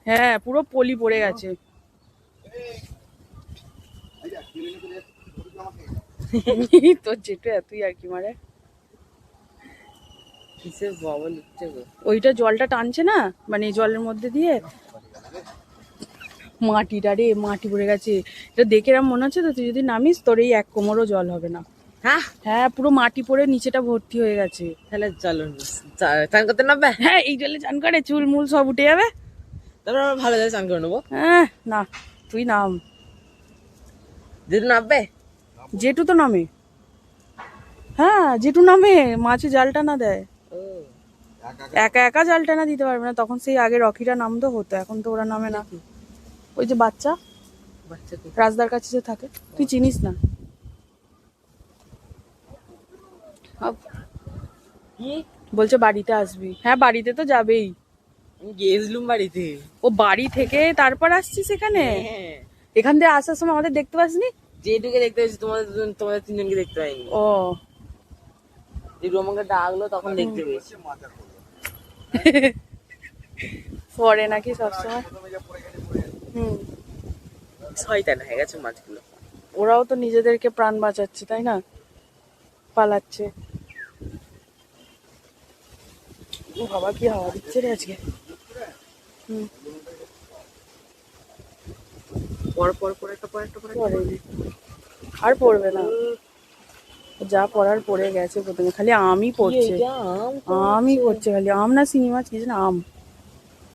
হ্যাঁ পুরো পলি পড়ে গেছে। তোর জেঠু এতই আর কি মারে। কিসের বাবল উঠছে গো? ওইটা জলটা টানছে না, মানে জলের মধ্যে দিয়ে মাটিটা রে, মাটি পড়ে গেছে। এটা দেখে এরকম মনে হচ্ছে তো তুই যদি নামিস তোর এই 1 কোমরও জল হবে না। হ্যাঁ হ্যাঁ পুরো মাটি পড়ে নিচেটা ভর্তি হয়ে গেছে। তাহলে চলো চান করতে নামবে? হ্যাঁ এই জলে চান করে চুল মুল সব উঠে যাবে। তারপর আমরা ভালো জায়গায় চান করে নেবো। হ্যাঁ না, তুই নাম। যদি নামবে? জেঠু তো নামে। হ্যাঁ জেঠু নামে, মাছে জাল টানা দেয়। ও একা একা জাল টানা দিতে পারবে না, তখন সেই আগে রকিরা নামতো হতো, এখন তো ওরা নামে না। ওই যে বাচ্চা বাচ্চাকে রাজদার কাছে যে থাকে, তুই চিনিস না। কি? বলছে বাড়িতে আসবি। হ্যাঁ বাড়িতে তো যাবেই। আমি গেছিলুম বাড়িতে। ও বাড়ি থেকে তারপর আসছিস এখানে? হ্যাঁ এখান দিয়ে আসার সময় আমাদের দেখতে পাসনি? যেটুকে দেখতে পেয়েছি তোমাদের তিনজনকে দেখতে পাইনি। ও যে রোমাকে ডাকলো তখন দেখতে পেয়েছি। পরে নাকি সবসময়। হুম, শয়তান হয়ে গেছে মাছগুলো। ওরাও তো নিজেদেরকে প্রাণ বাঁচাচ্ছে তাই না, পালাচ্ছে। ও বাবা কি হাওয়া দিচ্ছে রে আজকে। হুম পর পর পর একটা পর একটা পর একটা। পড়েনি, আর পড়বে না। যা পড়ার পড়ে গেছে প্রথমে, খালি আমই পড়ছে। এটা আম আমই পড়ছে খালি, আম না শিঙি মাছ কি যেন আম।